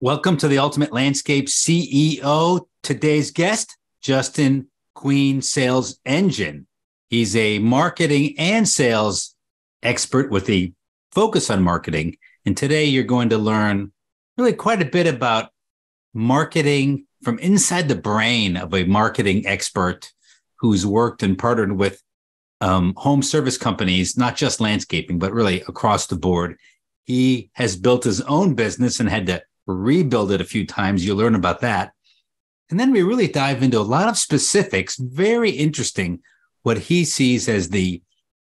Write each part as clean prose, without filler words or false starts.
Welcome to the Ultimate Landscape CEO. Today's guest, Jusin, Queen Sales Engine. He's a marketing and sales expert with a focus on marketing. And today you're going to learn really quite a bit about marketing from inside the brain of a marketing expert who's worked and partnered with home service companies, not just landscaping, but really across the board. He has built his own business and had to rebuild it a few times. You'll learn about that. And then we really dive into a lot of specifics, very interesting, what he sees as the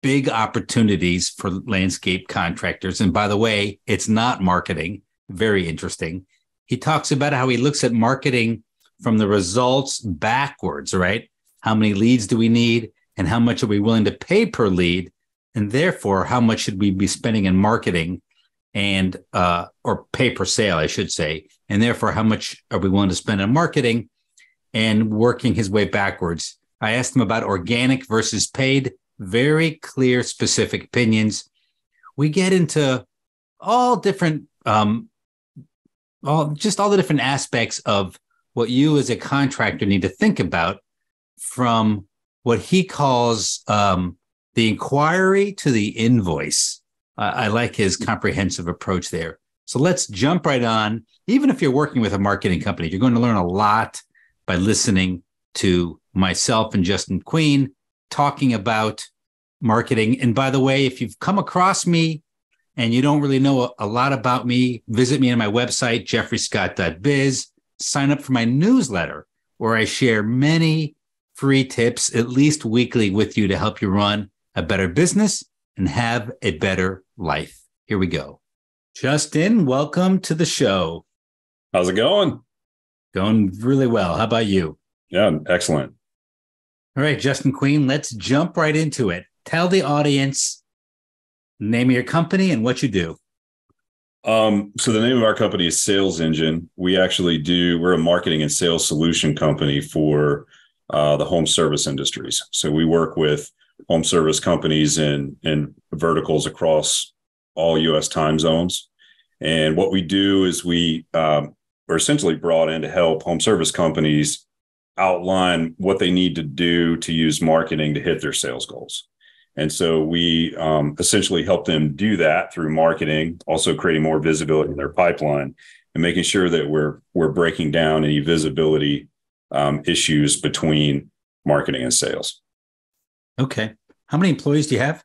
big opportunities for landscape contractors. And by the way, it's not marketing. Very interesting. He talks about how he looks at marketing from the results backwards, right? How many leads do we need? And how much are we willing to pay per lead? And therefore, how much should we be spending in marketing and or pay per sale, I should say. And therefore, how much are we willing to spend on marketing and working his way backwards? I asked him about organic versus paid, very clear, specific opinions. We get into all different, all the different aspects of what you as a contractor need to think about, from what he calls the inquiry to the invoice. I like his comprehensive approach there. So let's jump right on. Even if you're working with a marketing company, you're going to learn a lot by listening to myself and Jusin Queen talking about marketing. And by the way, if you've come across me and you don't really know a lot about me, visit me on my website, jeffreyscott.biz. Sign up for my newsletter, where I share many free tips, at least weekly, with you to help you run a better business and have a better life. Here we go. Jusin, welcome to the show. How's it going? Going really well. How about you? Yeah, excellent. All right, Jusin Queen, let's jump right into it. Tell the audience the name of your company and what you do. So the name of our company is Sales Engine. We're a marketing and sales solution company for the home service industries. So we work with home service companies in verticals across all U.S. time zones. And what we do is we are essentially brought in to help home service companies outline what they need to do to use marketing to hit their sales goals. And so we essentially help them do that through marketing, also creating more visibility in their pipeline and making sure that we're breaking down any visibility issues between marketing and sales. Okay. How many employees do you have?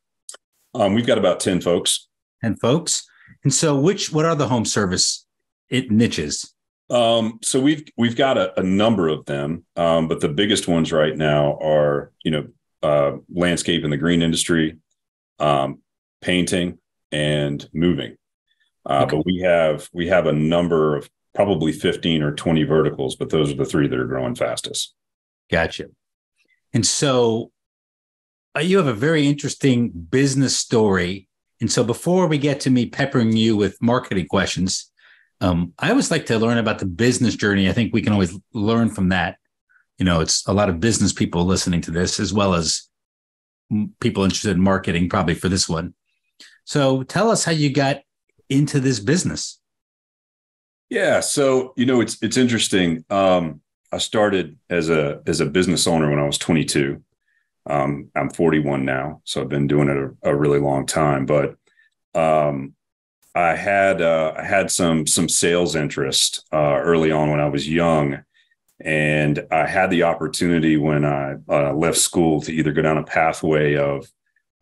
We've got about 10 folks. 10 folks. And so what are the home service niches? So we've got a number of them, but the biggest ones right now are, landscape in the green industry, painting, and moving. Okay. But we have a number of probably 15 or 20 verticals, but those are the three that are growing fastest. Gotcha. And so you have a very interesting business story. And so before we get to me peppering you with marketing questions, I always like to learn about the business journey. I think we can always learn from that. It's a lot of business people listening to this, as well as people interested in marketing, probably for this one. So tell us how you got into this business. Yeah. So, it's interesting. I started as a business owner when I was 22. I'm 41 now, so I've been doing it a really long time. But I had some sales interest early on when I was young, and I had the opportunity when I left school to either go down a pathway of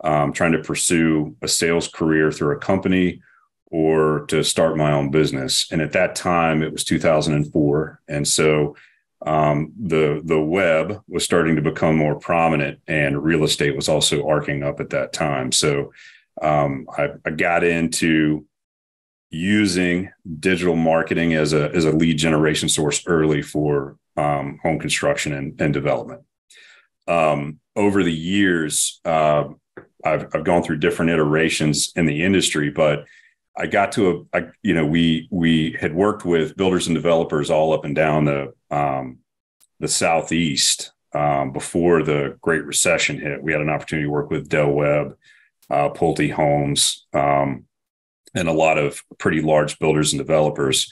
trying to pursue a sales career through a company or to start my own business. And at that time, it was 2004, and so the web was starting to become more prominent, and real estate was also arcing up at that time. So I got into using digital marketing as a lead generation source early for home construction and development. Over the years, I've gone through different iterations in the industry, but I got to we had worked with builders and developers all up and down the Southeast before the Great Recession hit. We had an opportunity to work with Del Webb, Pulte Homes, and a lot of pretty large builders and developers.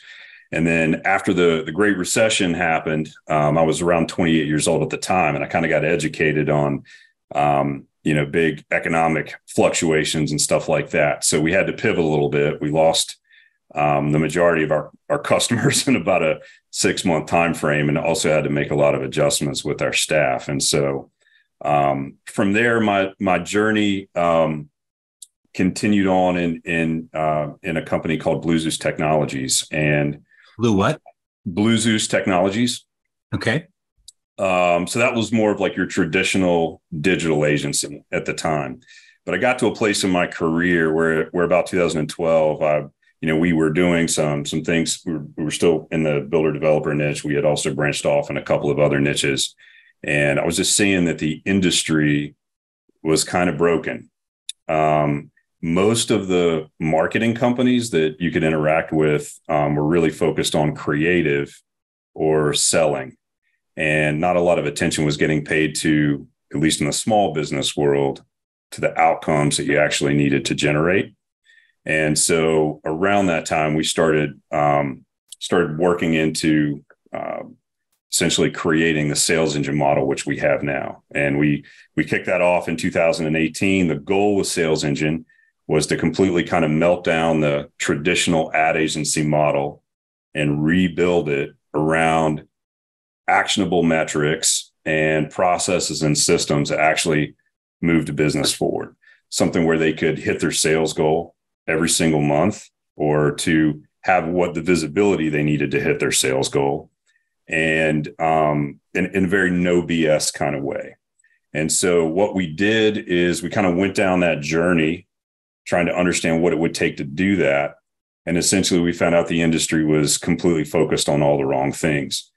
And then after the Great Recession happened, I was around 28 years old at the time, and I kind of got educated on, big economic fluctuations and stuff like that. So we had to pivot a little bit. We lost the majority of our customers in about a 6-month time frame, and also had to make a lot of adjustments with our staff. And so from there, my journey continued on in a company called Blue Zeus Technologies. And Blue what? Blue Zeus Technologies. Okay. So that was more of like your traditional digital agency at the time. But I got to a place in my career where about 2012, we were doing some things. We were still in the builder developer niche. We had also branched off in a couple of other niches. And I was just seeing that the industry was kind of broken. Most of the marketing companies that you could interact with were really focused on creative or selling. And not a lot of attention was getting paid to, at least in the small business world, to the outcomes that you actually needed to generate. And so around that time, we started working into essentially creating the sales engine model, which we have now. And we kicked that off in 2018. The goal with sales engine was to completely kind of melt down the traditional ad agency model and rebuild it around actionable metrics and processes and systems that actually move the business forward. Something where they could hit their sales goal every single month, or to have what the visibility they needed to hit their sales goal, and in a very no BS kind of way. And so what we did is we kind of went down that journey trying to understand what it would take to do that. And essentially we found out the industry was completely focused on all the wrong things.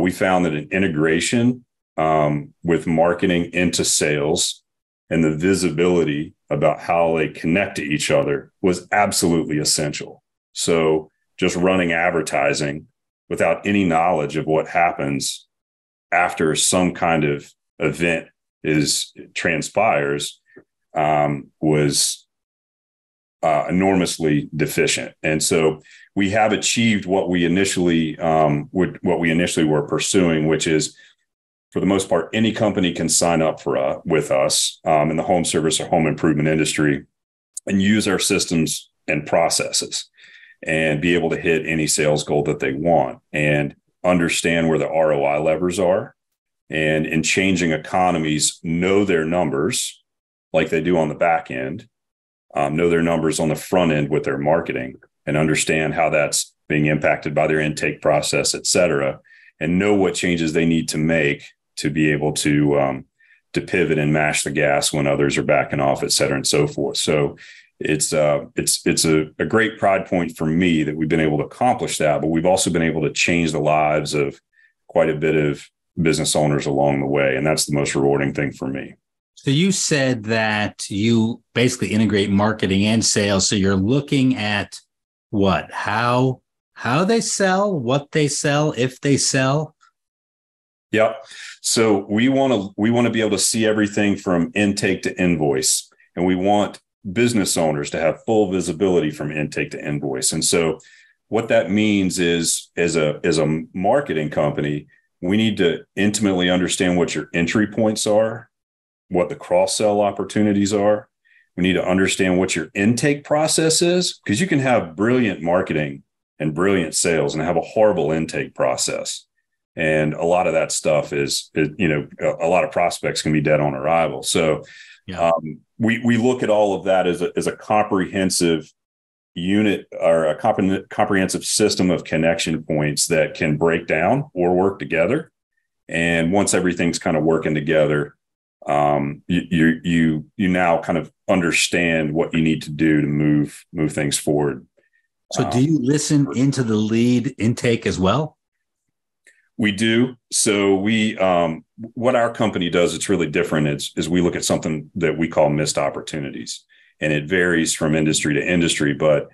We found that an integration with marketing into sales and the visibility about how they connect to each other was absolutely essential. So just running advertising without any knowledge of what happens after some kind of event transpires was enormously deficient. And so we have achieved what we initially were pursuing, which is, for the most part, any company can sign up with us in the home service or home improvement industry and use our systems and processes and be able to hit any sales goal that they want and understand where the ROI levers are. And in changing economies, know their numbers like they do on the back end, know their numbers on the front end with their marketing, and understand how that's being impacted by their intake process, et cetera, and know what changes they need to make to be able to pivot and mash the gas when others are backing off, et cetera, and so forth. So it's a great pride point for me that we've been able to accomplish that, but we've also been able to change the lives of quite a bit of business owners along the way. And that's the most rewarding thing for me. So you said that you basically integrate marketing and sales. So you're looking at what, how they sell, what they sell, if they sell. Yep. So we want to be able to see everything from intake to invoice, and we want business owners to have full visibility from intake to invoice. And so what that means is, as a marketing company, we need to intimately understand what your entry points are, what the cross-sell opportunities are. We need to understand what your intake process is, because you can have brilliant marketing and brilliant sales and have a horrible intake process. And a lot of that stuff is a lot of prospects can be dead on arrival. So we look at all of that as a comprehensive unit, or a comprehensive system of connection points that can break down or work together. And once everything's kind of working together, you now kind of understand what you need to do to move things forward. So do you listen into the lead intake as well? We do. So what our company does, it's really different, is we look at something that we call missed opportunities, and it varies from industry to industry, but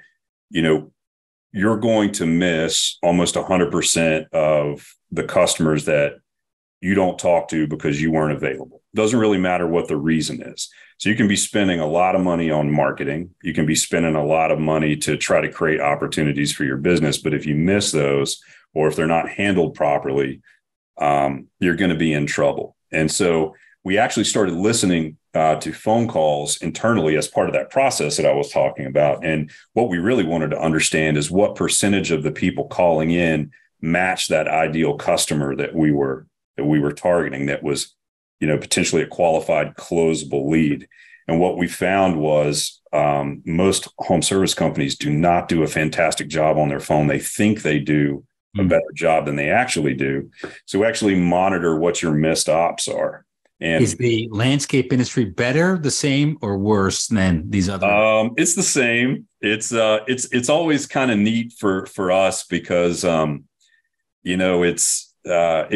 you're going to miss almost 100% of the customers that you don't talk to because you weren't available. Doesn't really matter what the reason is. So you can be spending a lot of money on marketing. You can be spending a lot of money to try to create opportunities for your business. But if you miss those, or if they're not handled properly, you're going to be in trouble. And so we actually started listening to phone calls internally as part of that process that I was talking about. And what we really wanted to understand is what percentage of the people calling in match that ideal customer that we were targeting, that was, potentially a qualified closable lead. And what we found was most home service companies do not do a fantastic job on their phone. They think they do a better job than they actually do. So we actually monitor what your missed ops are. And is the landscape industry better, the same, or worse than these other? It's the same. It's always kind of neat for us because it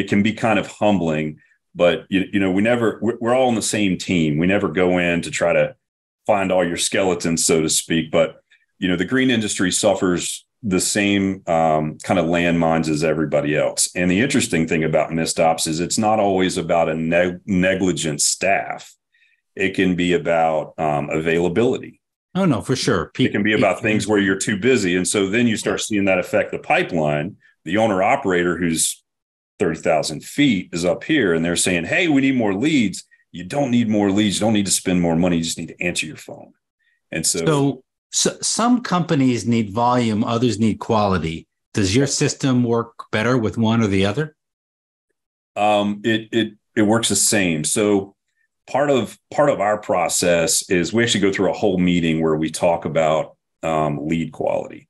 can be kind of humbling. But we're all on the same team. We never go in to try to find all your skeletons, so to speak. But the green industry suffers the same kind of landmines as everybody else. And the interesting thing about missed ops is it's not always about a negligent staff. It can be about availability. Oh, no, for sure. It can be about things where you're too busy. And so then you start seeing that affect the pipeline. The owner operator who's 30,000 feet is up here and they're saying, hey, we need more leads. You don't need more leads. You don't need to spend more money. You just need to answer your phone. And so some companies need volume, others need quality. Does your system work better with one or the other? It works the same. So part of our process is we actually go through a whole meeting where we talk about lead quality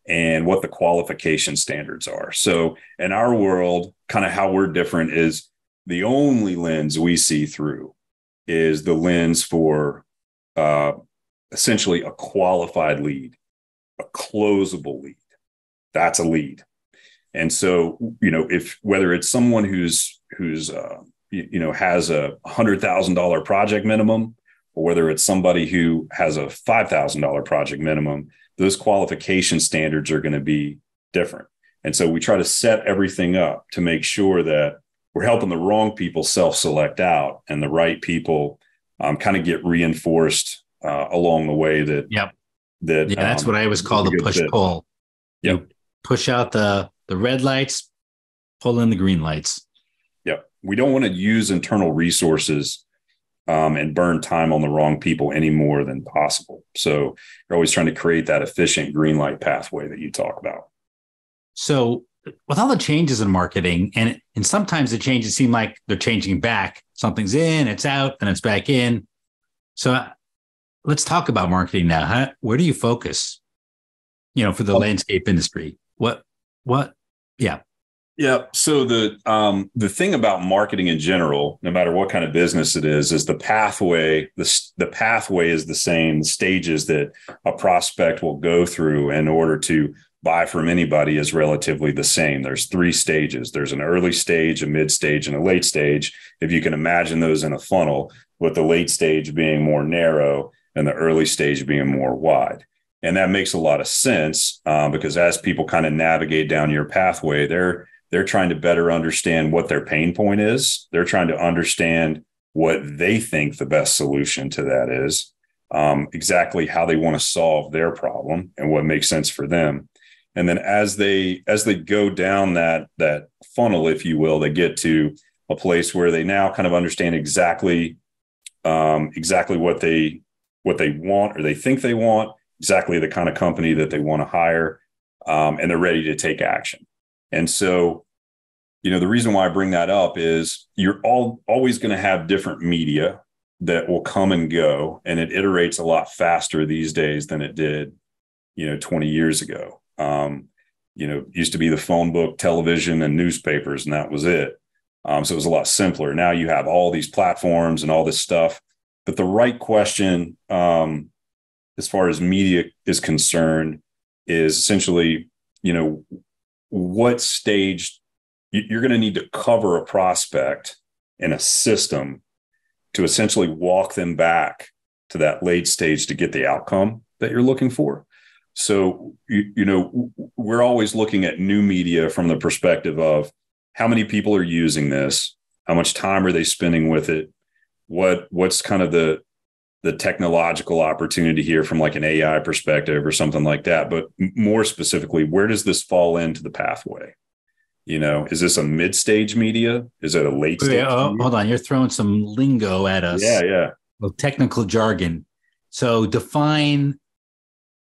and what the qualification standards are. So in our world, kind of how we're different is the only lens we see through is the lens for essentially a qualified lead, a closable lead. That's a lead. And so, if whether it's someone who's has a $100,000 project minimum, or whether it's somebody who has a $5,000 project minimum, those qualification standards are going to be different. And so we try to set everything up to make sure that we're helping the wrong people self-select out and the right people kind of get reinforced along the way that's what I always call the push-pull. Yep. You push out the red lights, pull in the green lights. Yep. We don't want to use internal resources and burn time on the wrong people any more than possible. So you're always trying to create that efficient green light pathway that you talk about. So with all the changes in marketing, and sometimes the changes seem like they're changing back. Something's in, it's out, and it's back in. So let's talk about marketing now. Where do you focus, for the landscape industry? Yeah. So the thing about marketing in general, no matter what kind of business it is the pathway. The pathway is the same. The stages that a prospect will go through in order to buy from anybody is relatively the same. There's 3 stages. There's an early stage, a mid stage, and a late stage. If you can imagine those in a funnel, with the late stage being more narrow and the early stage being more wide. And that makes a lot of sense because as people kind of navigate down your pathway, they're trying to better understand what their pain point is. They're trying to understand what they think the best solution to that is, exactly how they want to solve their problem and what makes sense for them. And then as they go down that funnel, if you will, they get to a place where they now kind of understand exactly what they want or they think they want, exactly the kind of company that they want to hire, and they're ready to take action. And so, the reason why I bring that up is you're always going to have different media that will come and go, and it iterates a lot faster these days than it did, 20 years ago. Used to be the phone book, television, and newspapers, and that was it. So it was a lot simpler. Now you have all these platforms and all this stuff. But the right question, as far as media is concerned, is essentially, what stage you're going to need to cover a prospect in a system to essentially walk them back to that late stage to get the outcome that you're looking for. So, we're always looking at new media from the perspective of how many people are using this, how much time are they spending with it, what's kind of the technological opportunity here from like an AI perspective or something like that. But more specifically, where does this fall into the pathway? Is this a mid-stage media? Is it a late stage? Hold on. You're throwing some lingo at us. Yeah. Well, technical jargon. So define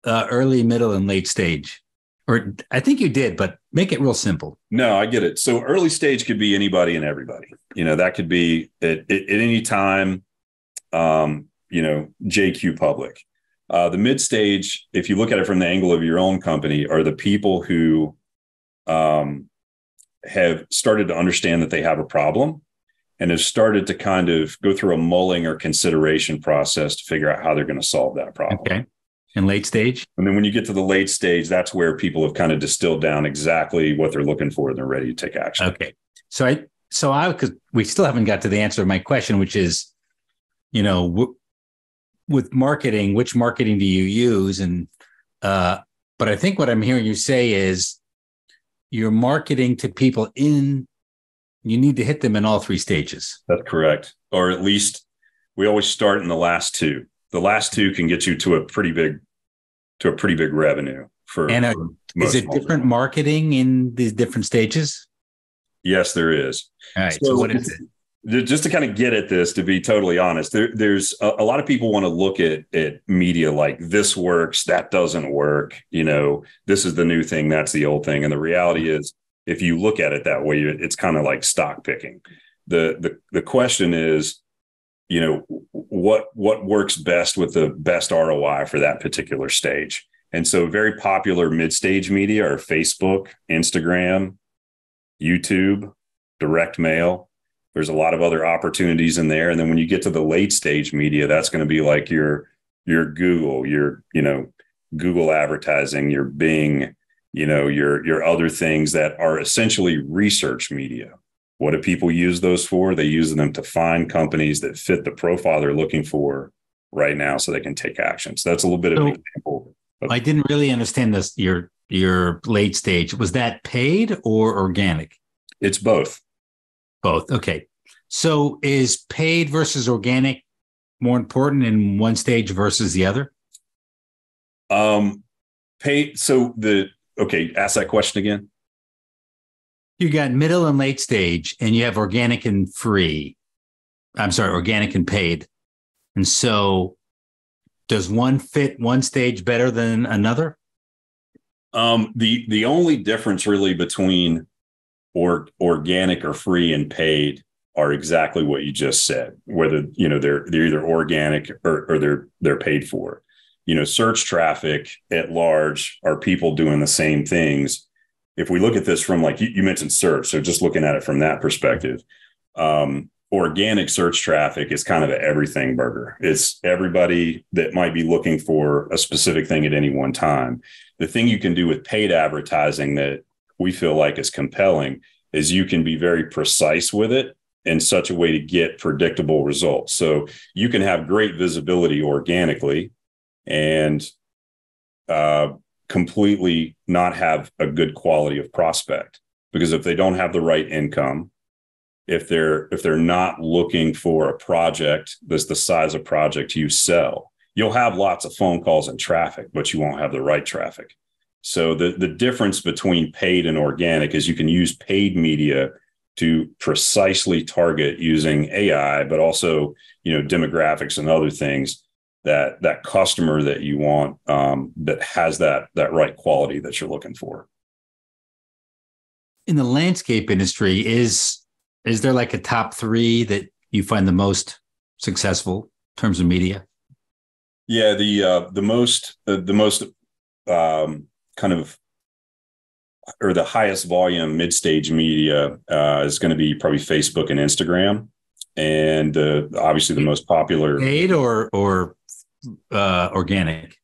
early, middle, and late stage. Or I think you did, but make it real simple. No, I get it. So early stage could be anybody and everybody. That could be at any time, JQ public. The mid stage, if you look at it from the angle of your own company, are the people who have started to understand that they have a problem and have started to kind of go through a mulling or consideration process to figure out how they're going to solve that problem. Okay. And late stage? And then when you get to the late stage, that's where people have kind of distilled down exactly what they're looking for and they're ready to take action. Okay. Because we still haven't got to the answer to my question, which is, with marketing, which marketing do you use? And, but I think what I'm hearing you say is you're marketing to people you need to hit them in all three stages. That's correct. Or at least we always start in the last two. The last two can get you to a pretty big revenue for. And is it different marketing in these different stages? Yes, there is. All right. So what is it? Just to kind of get at this, to be totally honest, there's a lot of people want to look at media like this works, that doesn't work. This is the new thing, that's the old thing. And the reality is, if you look at it that way, it's kind of like stock picking. The question is, what works best with the best ROI for that particular stage. And so very popular mid-stage media are Facebook, Instagram, YouTube, direct mail. There's a lot of other opportunities in there. And then when you get to the late stage media, that's going to be like your Google, your Google advertising, your Bing, your other things that are essentially research media. What do people use those for? They use them to find companies that fit the profile they're looking for right now so they can take action. So that's a little bit of an example. I didn't really understand this. Your late stage, was that paid or organic? It's both. Both. Okay. So is paid versus organic more important in one stage versus the other? Paid. Ask that question again. You got middle and late stage, and you have organic and free. I'm sorry, organic and paid. And so does one fit one stage better than another? The only difference really between organic or free and paid are exactly what you just said, whether they're either organic or they're paid for. Search traffic at large are people doing the same things. If we look at this from, like you mentioned search, so just looking at it from that perspective, organic search traffic is kind of an everything burger. It's everybody that might be looking for a specific thing at any one time. The thing you can do with paid advertising that we feel like is compelling is you can be very precise with it in such a way to get predictable results. So you can have great visibility organically and completely not have a good quality of prospect, because if they don't have the right income, if they're not looking for a project that's the size of project you sell, you'll have lots of phone calls and traffic, but you won't have the right traffic. So the difference between paid and organic is you can use paid media to precisely target using AI, but also, demographics and other things that customer that you want, that has that right quality that you're looking for. In the landscape industry, is there like a top three that you find the most successful in terms of media? Yeah, the most kind of, or the highest volume mid-stage media is going to be probably Facebook and Instagram, and obviously the most popular. Paid or organic?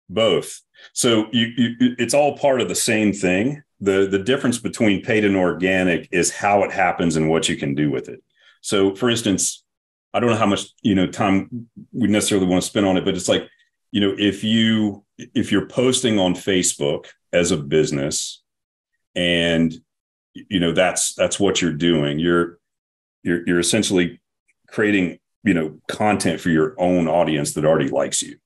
Both. So it's all part of the same thing. The difference between paid and organic is how it happens and what you can do with it. So, for instance, I don't know how much time we necessarily want to spend on it, but it's like, if you're posting on Facebook as a business, and that's what you're doing, you're essentially creating content for your own audience that already likes you.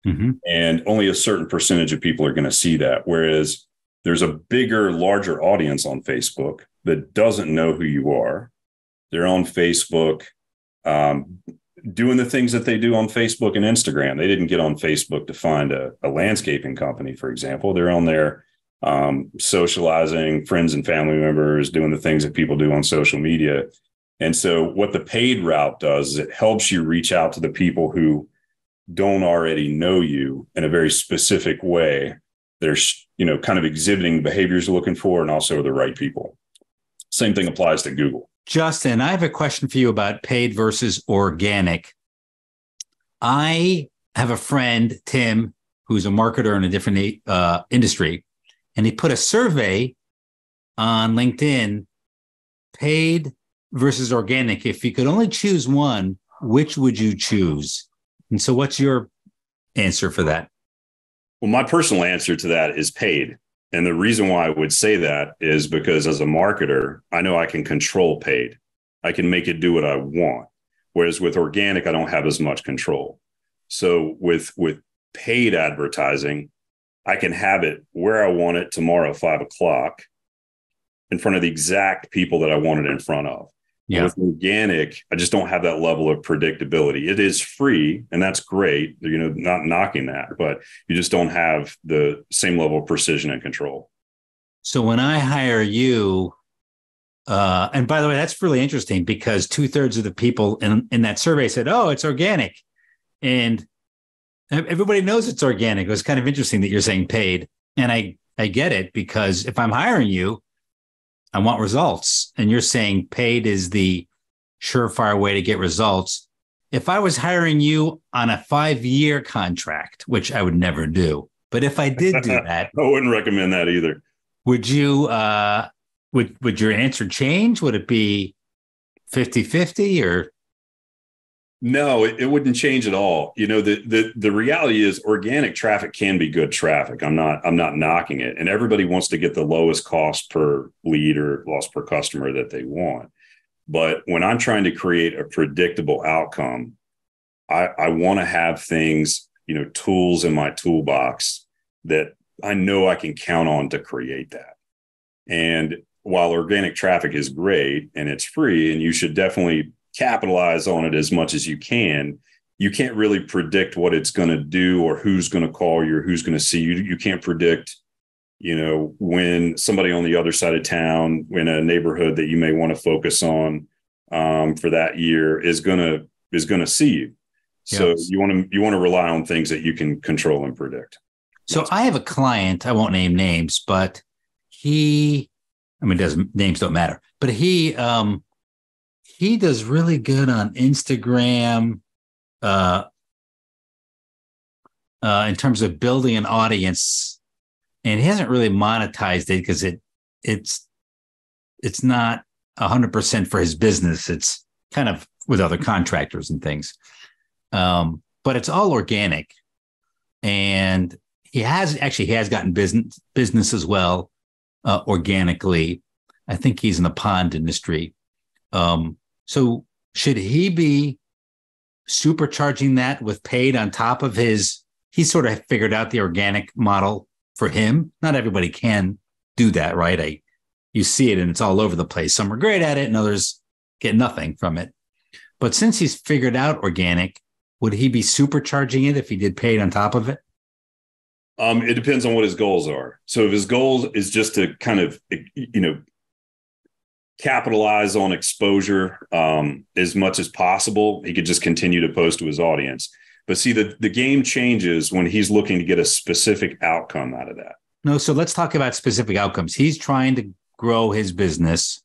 Mm-hmm. And only a certain percentage of people are going to see that. Whereas there's a bigger, larger audience on Facebook that doesn't know who you are. They're on Facebook, doing the things that they do on Facebook and Instagram. They didn't get on Facebook to find a landscaping company, for example. They're on there socializing, friends and family members, doing the things that people do on social media. And so what the paid route does is it helps you reach out to the people who don't already know you in a very specific way. They're, kind of exhibiting behaviors you're looking for, and also the right people. Same thing applies to Google. Justin, I have a question for you about paid versus organic. I have a friend, Tim, who's a marketer in a different industry, and he put a survey on LinkedIn, paid versus organic. If you could only choose one, which would you choose? And so what's your answer for that? Well, my personal answer to that is paid. And the reason why I would say that is because as a marketer, I know I can control paid. I can make it do what I want. Whereas with organic, I don't have as much control. So with paid advertising, I can have it where I want it tomorrow, 5:00, in front of the exact people that I want it in front of. Yeah. With organic, I just don't have that level of predictability. It is free, and that's great. Not knocking that, but you just don't have the same level of precision and control. So when I hire you, and by the way, that's really interesting because 2/3 of the people in that survey said, "Oh, it's organic," and everybody knows it's organic. It was kind of interesting that you're saying paid, and I get it because if I'm hiring you, I want results. And you're saying paid is the surefire way to get results. If I was hiring you on a 5-year contract, which I would never do, but if I did do that, I wouldn't recommend that either. Would you, would your answer change? Would it be 50-50 or? No, it wouldn't change at all. The reality is organic traffic can be good traffic. I'm not knocking it. And everybody wants to get the lowest cost per lead or loss per customer that they want. But when I'm trying to create a predictable outcome, I want to have things, tools in my toolbox that I know I can count on to create that. And while organic traffic is great and it's free, and you should definitely capitalize on it as much as you can't really predict what it's going to do or who's going to call you or who's going to see you. You can't predict, when somebody on the other side of town in a neighborhood that you may want to focus on for that year is going to see you. So yes. You want to rely on things that you can control and predict. So I have a client, I won't name names, but names don't matter, but he does really good on Instagram in terms of building an audience, and he hasn't really monetized it because it's not 100% for his business. It's kind of with other contractors and things, but it's all organic, and he has gotten business as well organically. I think he's in the pond industry. So should he be supercharging that with paid on top of he sort of figured out the organic model for him? Not everybody can do that, right? You see it and it's all over the place. Some are great at it and others get nothing from it. But since he's figured out organic, would he be supercharging it if he did paid on top of it? It depends on what his goals are. So if his goal is just to kind of, capitalize on exposure as much as possible, he could just continue to post to his audience. But see, the game changes when he's looking to get a specific outcome out of that. No, so let's talk about specific outcomes. He's trying to grow his business.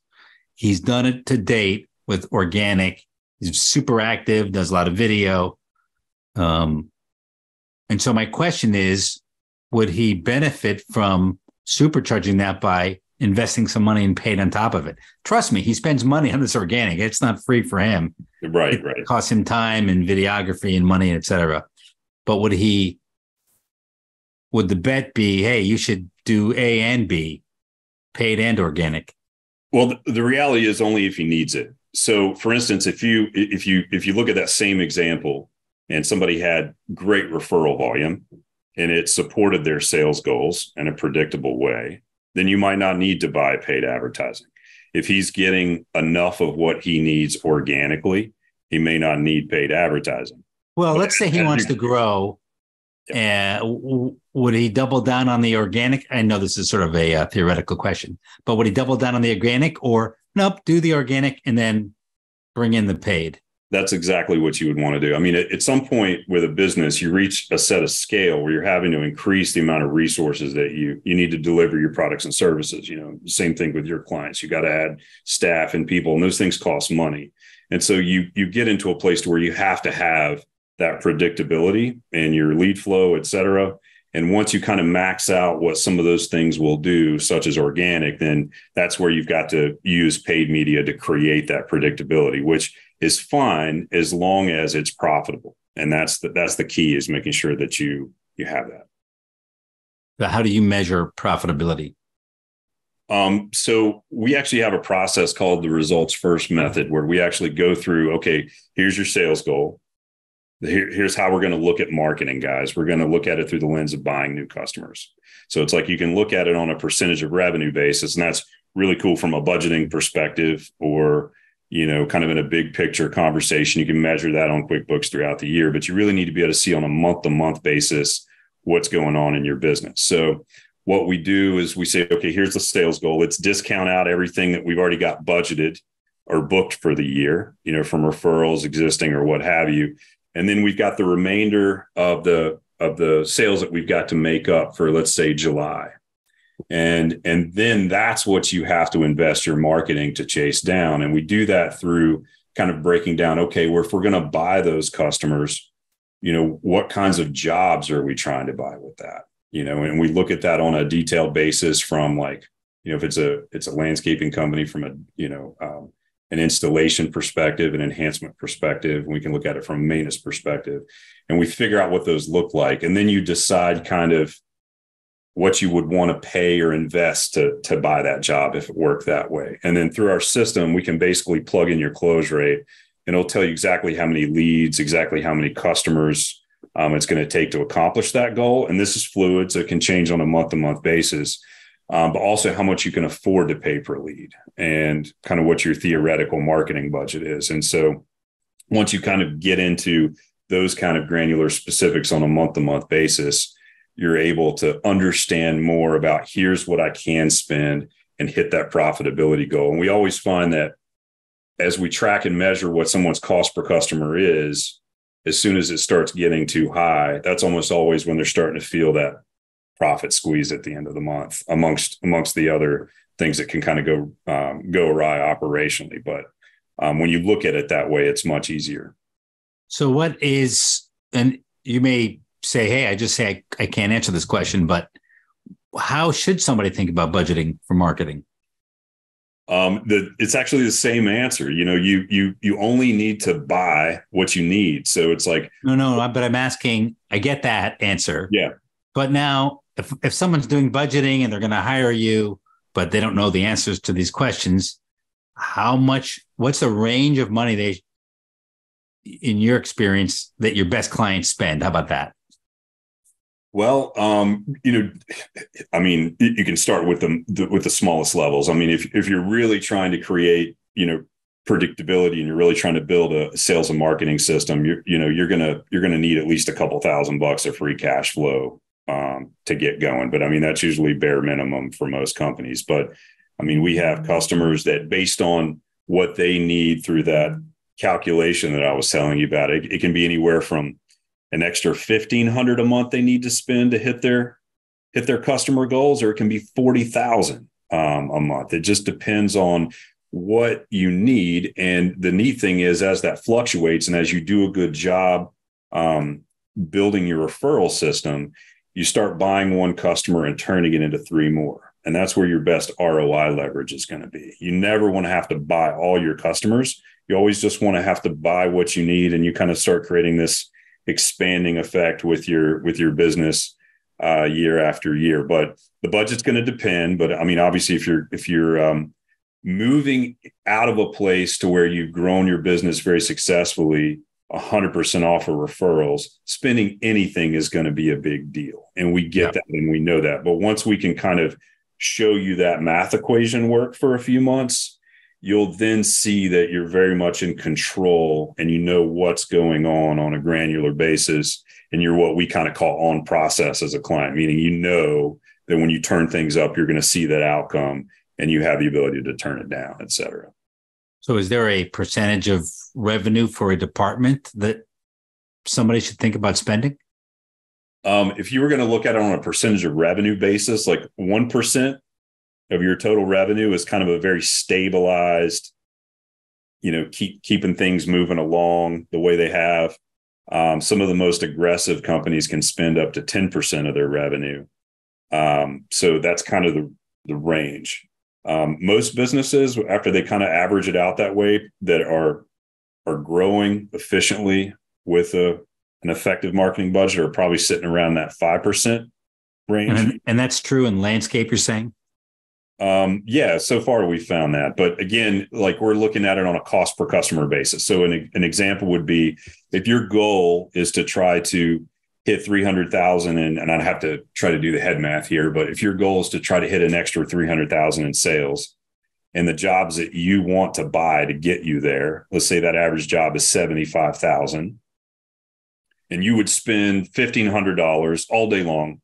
He's done it to date with organic. He's super active, does a lot of video. And so my question is, would he benefit from supercharging that by investing some money and paid on top of it? Trust me, he spends money on this organic. It's not free for him. Right. It costs him time and videography and money, et cetera. But would the bet be, hey, you should do A and B, paid and organic? Well, the reality is only if he needs it. So for instance, if you look at that same example and somebody had great referral volume and it supported their sales goals in a predictable way, then you might not need to buy paid advertising. If he's getting enough of what he needs organically, he may not need paid advertising. Well, let's say he wants to grow. Would he double down on the organic? I know this is sort of a theoretical question, but would he double down on the organic, or nope, do the organic and then bring in the paid? That's exactly what you would want to do. I mean, at some point with a business, you reach a set of scale where you're having to increase the amount of resources that you need to deliver your products and services. Same thing with your clients. You got to add staff and people, and those things cost money. And so you get into a place where you have to have that predictability in your lead flow, et cetera. And once you kind of max out what some of those things will do, such as organic, then that's where you've got to use paid media to create that predictability, which is fine as long as it's profitable. And that's the key, is making sure that you have that. But how do you measure profitability? So we actually have a process called the results first method, where we actually go through, okay, here's your sales goal. Here's how we're going to look at marketing, guys. We're going to look at it through the lens of buying new customers. So it's like you can look at it on a percentage of revenue basis, and that's really cool from a budgeting perspective, or, kind of in a big picture conversation. You can measure that on QuickBooks throughout the year, but you really need to be able to see on a month-to-month basis what's going on in your business. So what we do is we say, okay, here's the sales goal. Let's discount out everything that we've already got budgeted or booked for the year, from referrals, existing, or what have you. And then we've got the remainder of the sales that we've got to make up for, let's say, July. And then that's what you have to invest your marketing to chase down. And we do that through kind of breaking down, okay, if we're going to buy those customers, what kinds of jobs are we trying to buy with that? And we look at that on a detailed basis from, like, if it's a landscaping company, from an installation perspective, an enhancement perspective. We can look at it from a maintenance perspective, and we figure out what those look like. And then you decide kind of what you would want to pay or invest to buy that job if it worked that way. And then through our system, we can basically plug in your close rate, and it'll tell you exactly how many leads, exactly how many customers it's going to take to accomplish that goal. And this is fluid, so it can change on a month-to-month basis. But also how much you can afford to pay per lead, and kind of what your theoretical marketing budget is. And so once you kind of get into those kind of granular specifics on a month-to-month basis, you're able to understand more about, here's what I can spend and hit that profitability goal. And we always find that as we track and measure what someone's cost per customer is, as soon as it starts getting too high, that's almost always when they're starting to feel that profit squeeze at the end of the month, amongst the other things that can kind of go awry operationally. But when you look at it that way, it's much easier. So what is, and you may say, hey, I can't answer this question, but how should somebody think about budgeting for marketing? It's actually the same answer. You only need to buy what you need. So it's like, no, but I'm asking, I get that answer. Yeah. But now if someone's doing budgeting and they're going to hire you, but they don't know the answers to these questions, what's the range of money in your experience, that your best clients spend? How about that? Well, I mean, you can start with the smallest levels. I mean, if you're really trying to create, predictability, and you're really trying to build a sales and marketing system, you're gonna need at least a couple $1,000 of free cash flow to get going. But I mean, that's usually bare minimum for most companies. But I mean, we have customers that, based on what they need through that calculation that I was telling you about, it can be anywhere from an extra $1,500 a month they need to spend to hit their customer goals, or it can be $40,000 a month. It just depends on what you need. And the neat thing is, as that fluctuates, and as you do a good job building your referral system, you start buying one customer and turning it into 3 more. And that's where your best ROI leverage is going to be. You never want to have to buy all your customers. You always just want to have to buy what you need, and you kind of start creating this expanding effect with your business year after year. But the budget's going to depend. But I mean, obviously, if you're moving out of a place to where you've grown your business very successfully 100% off of referrals, spending anything is going to be a big deal. And we get that and we know that. But once we can kind of show you that math equation work for a few months, you'll then see that you're very much in control and you know what's going on a granular basis. And you're what we kind of call on process as a client, meaning you know that when you turn things up, you're going to see that outcome and you have the ability to turn it down, et cetera. So is there a percentage of revenue for a department that somebody should think about spending? If you were going to look at it on a percentage of revenue basis, like 1% of your total revenue is kind of a very stabilized, keeping things moving along the way they have. Some of the most aggressive companies can spend up to 10% of their revenue. So that's kind of the range. Most businesses, after they kind of average it out that way, that are growing efficiently with an effective marketing budget, are probably sitting around that 5% range. And that's true in landscape, you're saying? Yeah, so far we've found that. But again, like we're looking at it on a cost per customer basis. So an example would be if your goal is to try to hit 300,000 and I'd have to try to do the head math here, but if your goal is to try to hit an extra 300,000 in sales and the jobs that you want to buy to get you there, let's say that average job is 75,000 and you would spend $1,500 all day long,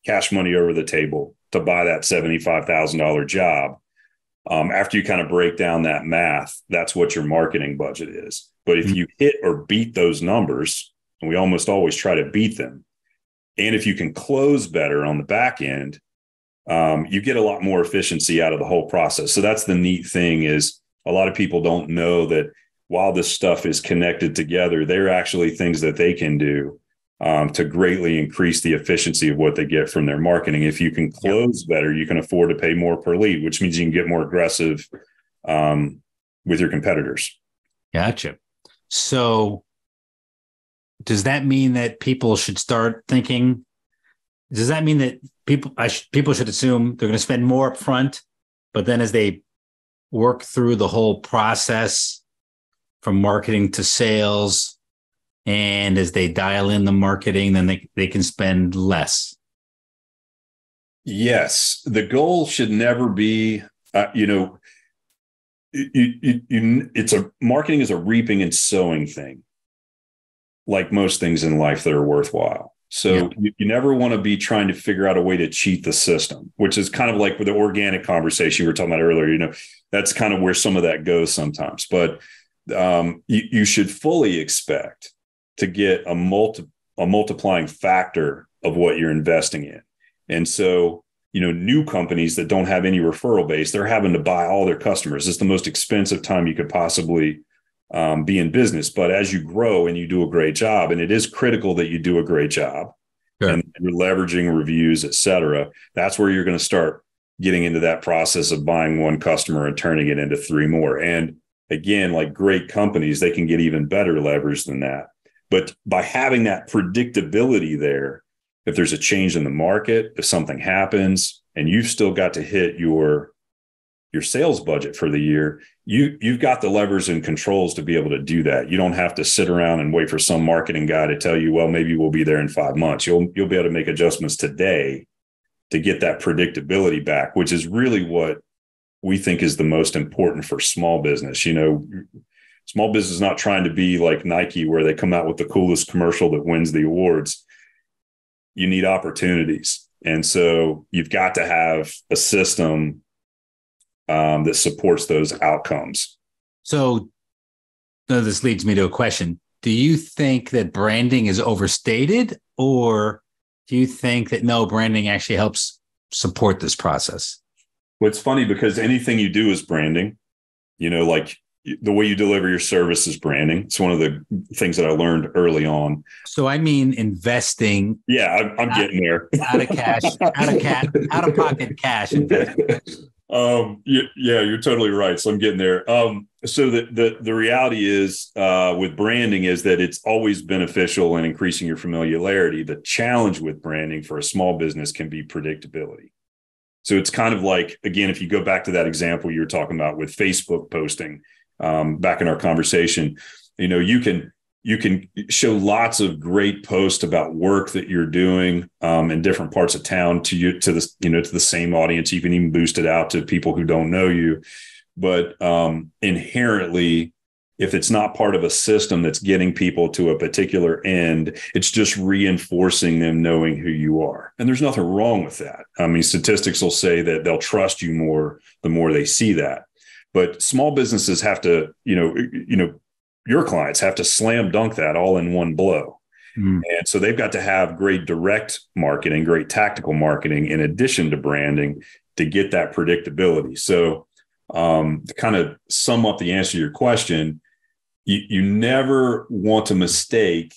cash money over the table to buy that $75,000 job. After you kind of break down that math, that's what your marketing budget is. But if you hit or beat those numbers, and we almost always try to beat them, and if you can close better on the back end, you get a lot more efficiency out of the whole process. So that's the neat thing, is a lot of people don't know that while this stuff is connected together, there are actually things that they can do to greatly increase the efficiency of what they get from their marketing. If you can close better, you can afford to pay more per lead, which means you can get more aggressive with your competitors. Gotcha. So does that mean that people should start thinking, does that mean that people should assume they're going to spend more up front, but then as they work through the whole process from marketing to sales, and as they dial in the marketing, then they can spend less? Yes. The goal should never be, marketing is a reaping and sowing thing, like most things in life that are worthwhile. So you never want to be trying to figure out a way to cheat the system, which is kind of like with the organic conversation you were talking about earlier. That's kind of where some of that goes sometimes. But you should fully expect to get a multiplying factor of what you're investing in. And so, new companies that don't have any referral base, they're having to buy all their customers. It's the most expensive time you could possibly be in business. But as you grow and you do a great job, and it is critical that you do a great job, and you're leveraging reviews, et cetera, that's where you're going to start getting into that process of buying one customer and turning it into three more. And again, like great companies, they can get even better leverage than that. But by having that predictability there, if there's a change in the market, if something happens and you've still got to hit your sales budget for the year, you've got the levers and controls to be able to do that. You don't have to sit around and wait for some marketing guy to tell you, well, maybe we'll be there in 5 months. You'll be able to make adjustments today to get that predictability back, which is really what we think is the most important for small business. Small business is not trying to be like Nike, where they come out with the coolest commercial that wins the awards. You need opportunities. And so you've got to have a system that supports those outcomes. So this leads me to a question. Do you think that branding is overstated, or do you think that no, branding actually helps support this process? Well, it's funny because anything you do is branding, like the way you deliver your service is branding. It's one of the things that I learned early on. So I mean, investing. Yeah, I'm getting there. Out of pocket cash investment. Yeah, you're totally right. So I'm getting there. So the reality is with branding is that it's always beneficial in increasing your familiarity. The challenge with branding for a small business can be predictability. So it's kind of like, again, if you go back to that example you were talking about with Facebook posting, back in our conversation, you can show lots of great posts about work that you're doing in different parts of town to the same audience. You can even boost it out to people who don't know you. But inherently, if it's not part of a system that's getting people to a particular end, it's just reinforcing them knowing who you are. And there's nothing wrong with that. I mean, statistics will say that they'll trust you more the more they see that. But small businesses have to, your clients have to slam dunk that all in one blow. And so they've got to have great direct marketing, great tactical marketing, in addition to branding, to get that predictability. So to kind of sum up the answer to your question, you never want to mistake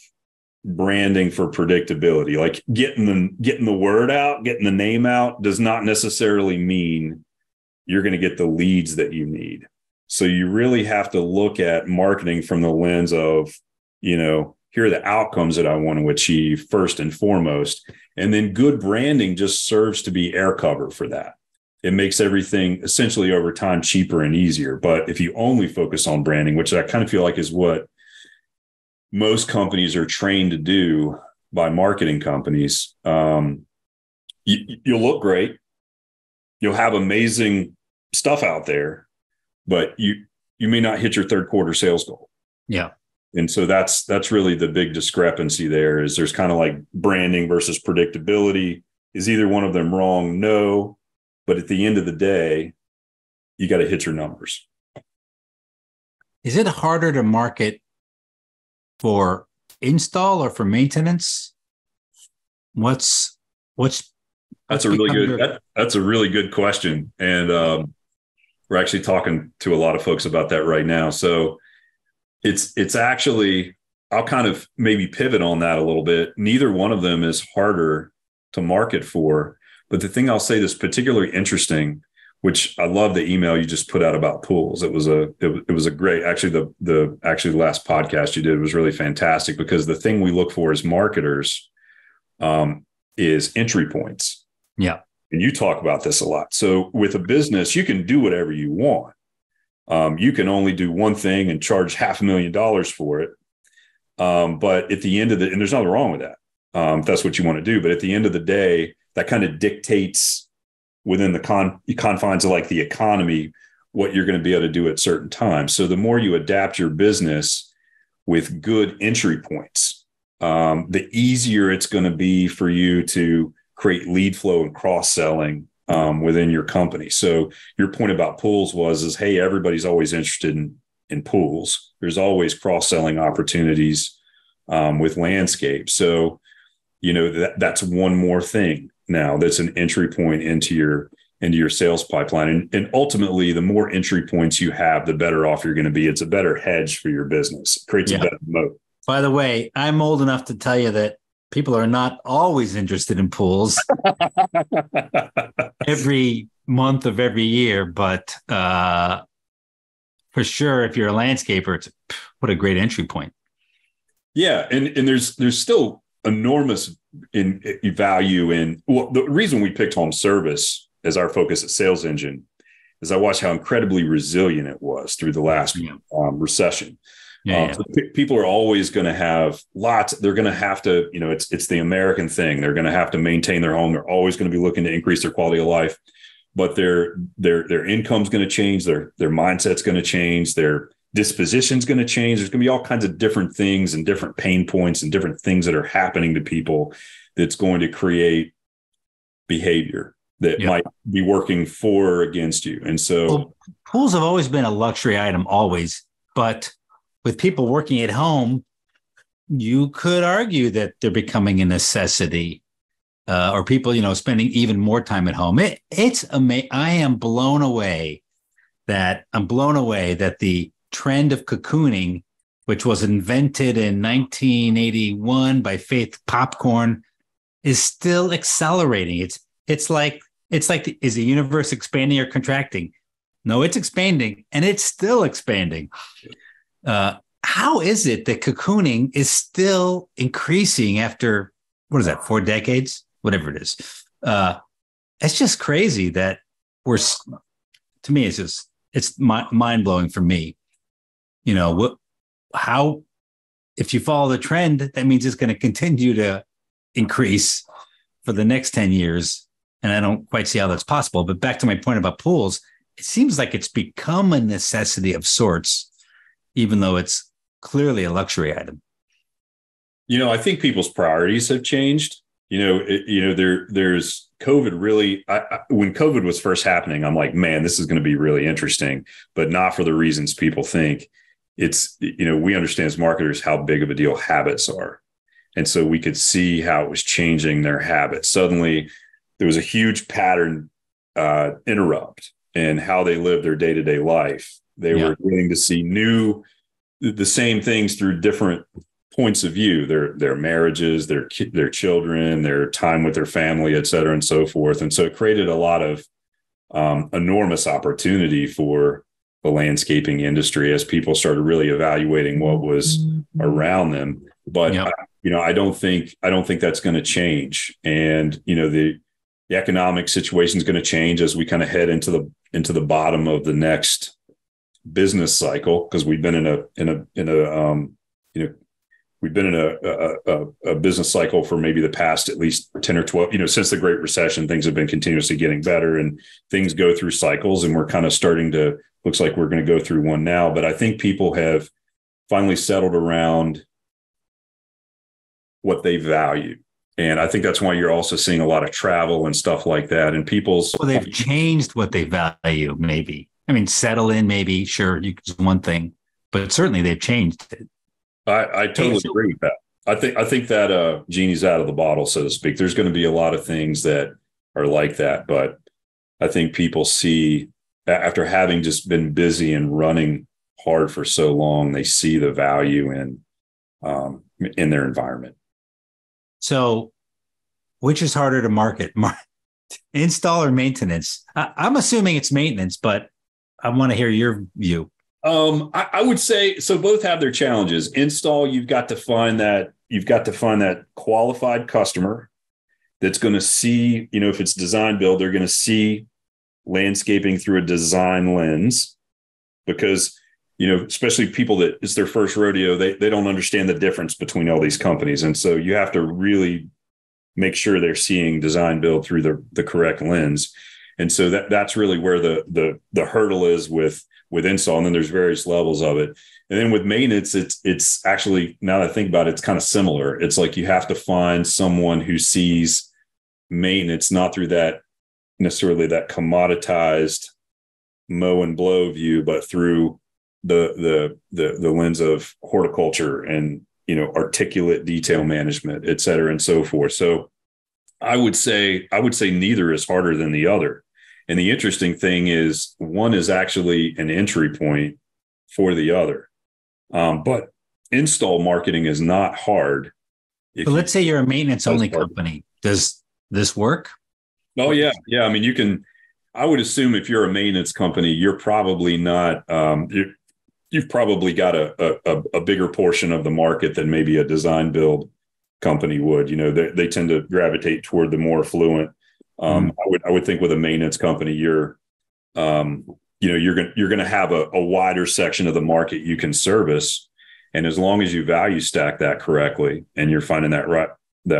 branding for predictability. Like getting the word out, getting the name out does not necessarily mean you're going to get the leads that you need. So you really have to look at marketing from the lens of, here are the outcomes that I want to achieve first and foremost. And then good branding just serves to be air cover for that. It makes everything essentially over time cheaper and easier. But if you only focus on branding, which I kind of feel like is what most companies are trained to do by marketing companies, you'll look great. You'll have amazing stuff out there, but you may not hit your third quarter sales goal. Yeah. And so that's really the big discrepancy there. Is there's kind of like branding versus predictability. Is either one of them wrong? No. But at the end of the day, you got to hit your numbers. Is it harder to market for install or for maintenance? That's a really good question. And we're actually talking to a lot of folks about that right now. So it's actually, I'll kind of maybe pivot on that a little bit. Neither one of them is harder to market for. But the thing I'll say that's particularly interesting, which I love the email you just put out about pools. It was a great, actually the last podcast you did was really fantastic, because the thing we look for as marketers is entry points. Yeah. And you talk about this a lot. So with a business, you can do whatever you want. You can only do one thing and charge $500,000 for it. But at the end of and there's nothing wrong with that. If that's what you want to do. But at the end of the day, that kind of dictates within the confines of like the economy, what you're going to be able to do at certain times. So the more you adapt your business with good entry points, the easier it's going to be for you to create lead flow and cross-selling within your company. So your point about pools is, hey, everybody's always interested in pools. There's always cross-selling opportunities with landscape. So, that's one more thing now that's an entry point into your sales pipeline. And ultimately, the more entry points you have, the better off you're going to be. It's a better hedge for your business. It creates a better moat. By the way, I'm old enough to tell you that people are not always interested in pools every month of every year. But for sure, if you're a landscaper, what a great entry point. Yeah. And there's still enormous value in, well, the reason we picked home service as our focus at Sales Engine is I watched how incredibly resilient it was through the last recession. So people are always going to have lots. They're going to have to, it's the American thing. They're going to have to maintain their home. They're always going to be looking to increase their quality of life, but their income's going to change. Their mindset's going to change. Their disposition's going to change. There's going to be all kinds of different things and different pain points and different things that are happening to people that's going to create behavior that might be working for or against you. And so pools have always been a luxury item, always, but with people working at home, you could argue that they're becoming a necessity, or people, spending even more time at home. It's amazing. I'm blown away that the trend of cocooning, which was invented in 1981 by Faith Popcorn, is still accelerating. It's like, is the universe expanding or contracting? No, it's expanding, and it's still expanding. How is it that cocooning is still increasing after, 4 decades? Whatever it is. it's just crazy that to me, it's mind blowing for me. How, if you follow the trend, that means it's going to continue to increase for the next 10 years. And I don't quite see how that's possible. But back to my point about pools, it seems like it's become a necessity of sorts, even though it's clearly a luxury item. I think people's priorities have changed. There's COVID really, when COVID was first happening, I'm like, man, this is going to be really interesting, but not for the reasons people think. It's, we understand as marketers how big of a deal habits are. And so we could see how it was changing their habits. Suddenly there was a huge pattern interrupt in how they live their day-to-day life. They were getting to see the same things through different points of view, their marriages, their children, their time with their family, et cetera, and so forth. And so it created a lot of enormous opportunity for the landscaping industry as people started really evaluating what was around them. But I don't think that's going to change. And the economic situation is going to change as we kind of head into the bottom of the next business cycle, because we've been in a business cycle for maybe the past at least 10 or 12, since the Great Recession. Things have been continuously getting better, and things go through cycles, and we're kind of looks like we're going to go through one now. But I think people have finally settled around what they value. And I think that's why you're also seeing a lot of travel and stuff like that. And they've changed what they value, maybe. I mean, settle in, maybe, sure, it's one thing, but certainly they've changed it. I totally agree with that. I think that genie's out of the bottle, so to speak. There's going to be a lot of things that are like that, but I think people see, after having just been busy and running hard for so long, they see the value in their environment. So, which is harder to market, install or maintenance? I'm assuming it's maintenance, but I want to hear your view. I would say so. Both have their challenges. Install, you've got to find that qualified customer that's going to see, if it's design build, they're going to see landscaping through a design lens, because especially people that it's their first rodeo, they don't understand the difference between all these companies. And so you have to really make sure they're seeing design build through the correct lens. And so that's really where the hurdle is with install. And then there's various levels of it. And then with maintenance, it's actually, now that I think about it, it's kind of similar. It's like you have to find someone who sees maintenance not through that necessarily that commoditized mow and blow view, but through the lens of horticulture and articulate detail management, et cetera, and so forth. So I would say neither is harder than the other. And the interesting thing is one is actually an entry point for the other. But install marketing is not hard. But let's say you're a maintenance only company. Does this work? Oh, yeah. Yeah. I mean, I would assume if you're a maintenance company, you're probably not, you've probably got a bigger portion of the market than maybe a design build company would. They tend to gravitate toward the more affluent. I would think with a maintenance company, you're going to have a wider section of the market you can service, and as long as you value stack that correctly and you're finding that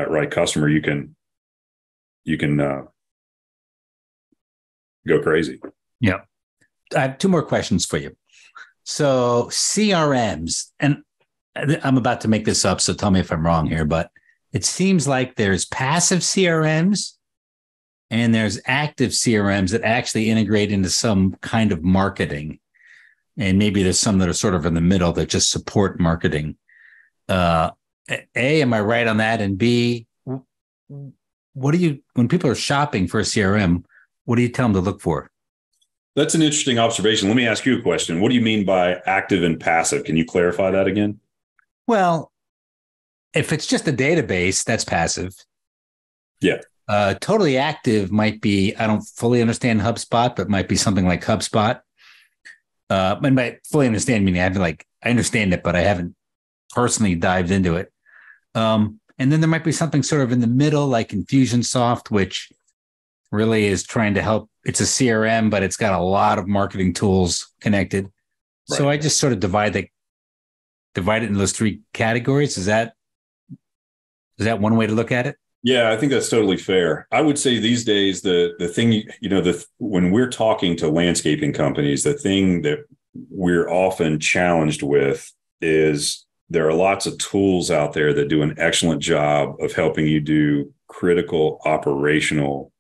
right customer, you can go crazy. Yeah, I have two more questions for you. So CRMs, and I'm about to make this up, so tell me if I'm wrong here, but it seems like there's passive CRMs and there's active CRMs that actually integrate into some kind of marketing. And maybe there's some that are sort of in the middle that just support marketing. A, am I right on that? And B, when people are shopping for a CRM, what do you tell them to look for? That's an interesting observation. Let me ask you a question. What do you mean by active and passive? Can you clarify that again? Well, if it's just a database, that's passive. Yeah. Totally active might be, I don't fully understand HubSpot, but might be something like HubSpot. And by fully understand, meaning I understand it, but I haven't personally dived into it. And then there might be something sort of in the middle, like Infusionsoft, which really is trying to help. It's a CRM, but it's got a lot of marketing tools connected. So Right. I just sort of divide it into those three categories. Is that one way to look at it? Yeah, I think that's totally fair. I would say these days, the thing, when we're talking to landscaping companies, the thing that we're often challenged with is there are lots of tools out there that do an excellent job of helping you do critical operational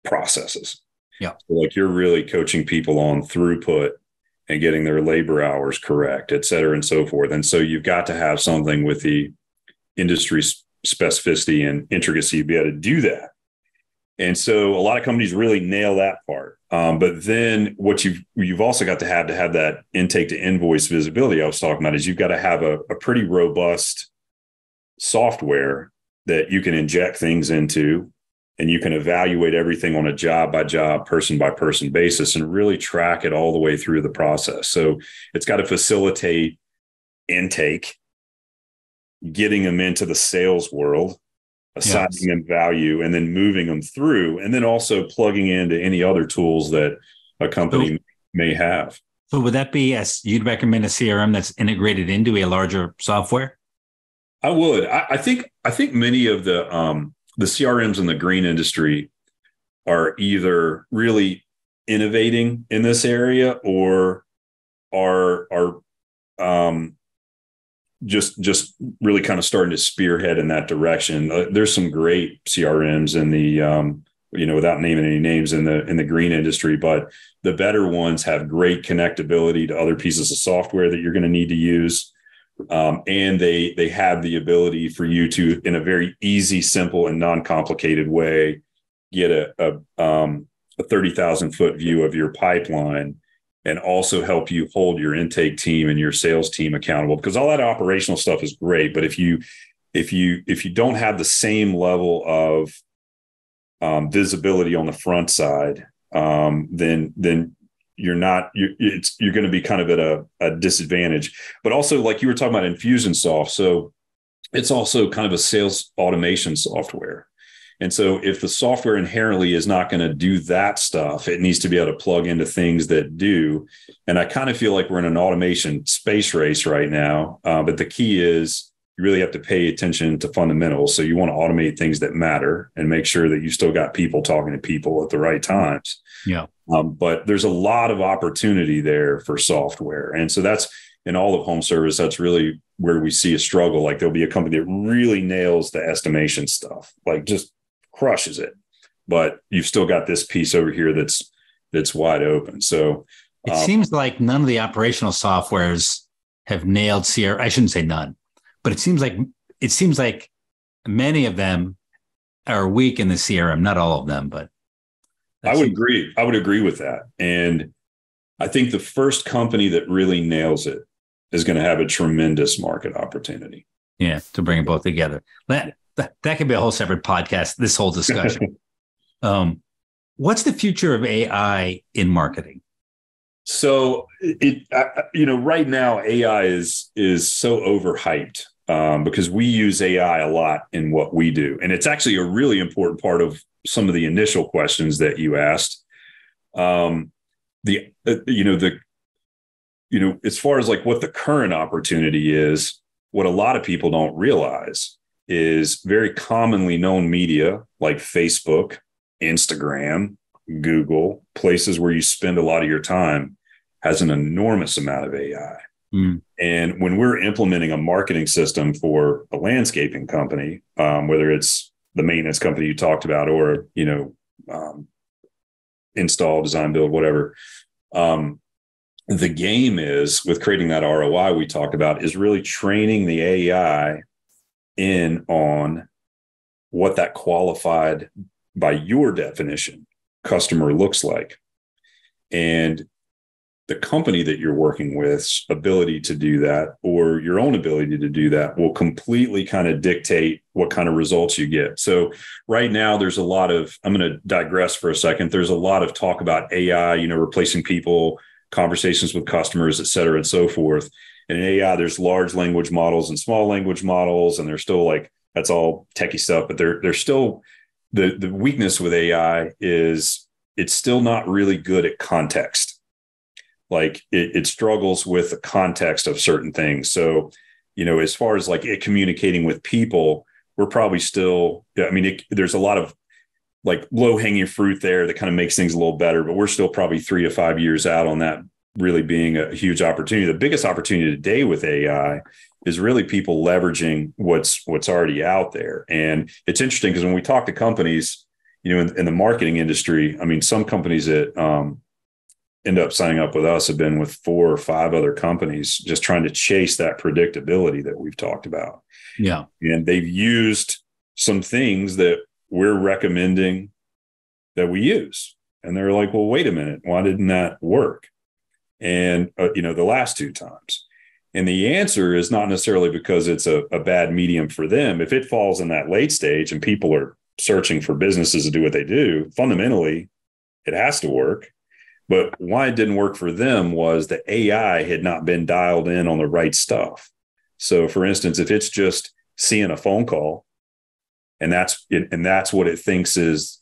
processes. Yeah. So like you're really coaching people on throughput and getting their labor hours correct, et cetera, and so forth. And so you've got to have something with the industry specificity and intricacy to be able to do that. And so a lot of companies really nail that part. But then what you've also got to have that intake to invoice visibility I was talking about is you've got to have a pretty robust software that you can inject things into, and you can evaluate everything on a job by job, person by person basis, and really track it all the way through the process. So it's got to facilitate intake, getting them into the sales world, assigning them value, and then moving them through, and then also plugging into any other tools that a company may have. So would that be, you'd recommend a CRM that's integrated into a larger software? I would. I think many of the CRMs in the green industry are either really innovating in this area or are just really kind of starting to spearhead in that direction. There's some great CRMs in the without naming any names in the green industry, but the better ones have great connectability to other pieces of software that you're going to need to use. And they have the ability for you to, in a very easy, simple, and non-complicated way, get a 30,000 foot view of your pipeline, and also help you hold your intake team and your sales team accountable. Because all that operational stuff is great, but if you don't have the same level of visibility on the front side, then you're going to be kind of at a disadvantage. But also, like you were talking about Infusionsoft, so it's also kind of a sales automation software. And so if the software inherently is not going to do that stuff, it needs to be able to plug into things that do. And I kind of feel like we're in an automation space race right now. But the key is you really have to pay attention to fundamentals. So you want to automate things that matter and make sure that you still got people talking to people at the right times. Yeah. But there's a lot of opportunity there for software. And so that's in all of home service. That's really where we see a struggle. Like there'll be a company that really nails the estimation stuff, like just crushes it. But you've still got this piece over here that's wide open. So it seems like none of the operational softwares have nailed CRM. I shouldn't say none, but it seems like many of them are weak in the CRM. Not all of them, but I would agree. I would agree with that. And I think the first company that really nails it is going to have a tremendous market opportunity. Yeah, to bring it both together. That could be a whole separate podcast, this whole discussion. What's the future of AI in marketing? So right now AI is so overhyped because we use AI a lot in what we do. And it's actually a really important part of some of the initial questions that you asked. As far as like what the current opportunity is, what a lot of people don't realize is very commonly known media like Facebook, Instagram, Google, places where you spend a lot of your time, has an enormous amount of AI. Mm. And when we're implementing a marketing system for a landscaping company, whether it's the maintenance company you talked about or, install, design, build, whatever, the game is with creating that ROI we talked about is really training the AI in on what that qualified by your definition customer looks like. And the company that you're working with's ability to do that, or your own ability to do that, will completely kind of dictate what kind of results you get. So right now there's a lot of, I'm going to digress for a second. There's a lot of talk about AI, replacing people, conversations with customers, et cetera, and so forth. And in AI, there's large language models and small language models, and they're still like, that's all techie stuff, but they're still the weakness with AI is it's still not really good at context. Like it struggles with the context of certain things. So, as far as like it communicating with people, we're probably still, there's a lot of like low hanging fruit there that kind of makes things a little better, but we're still probably 3 to 5 years out on that really being a huge opportunity. The biggest opportunity today with AI is really people leveraging what's already out there. And it's interesting because when we talk to companies, in the marketing industry, some companies that end up signing up with us have been with 4 or 5 other companies just trying to chase that predictability that we've talked about. Yeah. And they've used some things that we're recommending that we use. And they're like, well, wait a minute, why didn't that work? And, the last 2 times. And the answer is not necessarily because it's a bad medium for them. If it falls in that late stage and people are searching for businesses to do what they do, fundamentally, it has to work. But why it didn't work for them was the AI had not been dialed in on the right stuff. So, for instance, if it's just seeing a phone call, and that's what it thinks is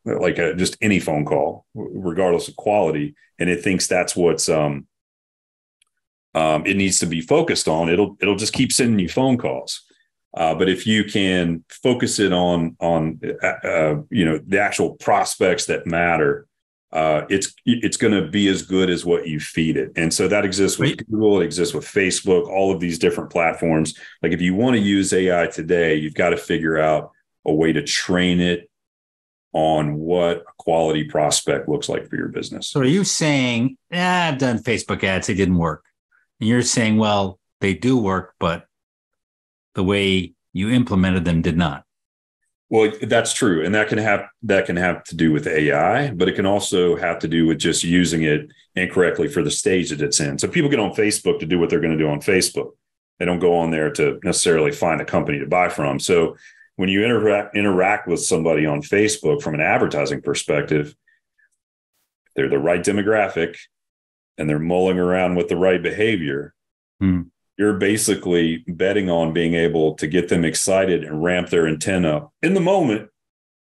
like just any phone call, regardless of quality, and it thinks that's what's it needs to be focused on, it'll just keep sending you phone calls. But if you can focus it on the actual prospects that matter, it's going to be as good as what you feed it. And so that exists with Google, it exists with Facebook, all of these different platforms. Like if you want to use AI today, you've got to figure out a way to train it on what a quality prospect looks like for your business. So are you saying, I've done Facebook ads, they didn't work. And you're saying, well, they do work, but the way you implemented them did not. Well, that's true. And that can have to do with AI, but it can also have to do with just using it incorrectly for the stage that it's in. So people get on Facebook to do what they're going to do on Facebook. They don't go on there to necessarily find a company to buy from. So when you interact with somebody on Facebook from an advertising perspective, they're the right demographic and they're mulling around with the right behavior. You're basically betting on being able to get them excited and ramp their intent up in the moment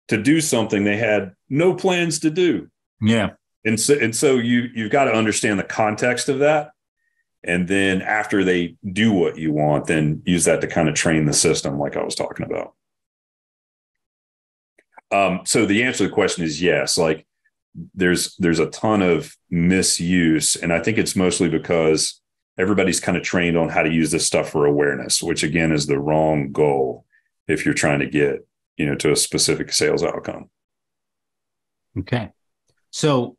to do something they had no plans to do. Yeah. And so you've got to understand the context of that. And then after they do what you want, then use that to kind of train the system like I was talking about. So the answer to the question is yes. Like there's a ton of misuse. And I think it's mostly because everybody's kind of trained on how to use this stuff for awareness, which again is the wrong goal if you're trying to get, to a specific sales outcome. Okay. So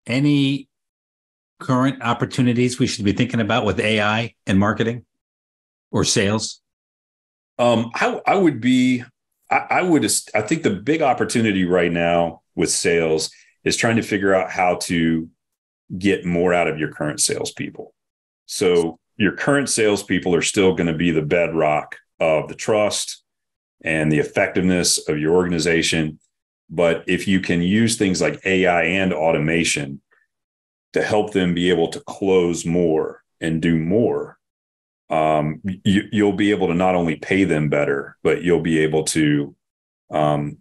any current opportunities we should be thinking about with AI and marketing or sales? I think the big opportunity right now with sales is trying to figure out how to get more out of your current salespeople. So your current salespeople are still going to be the bedrock of the trust and the effectiveness of your organization. But if you can use things like AI and automation to help them be able to close more and do more, you'll be able to not only pay them better, but you'll be able to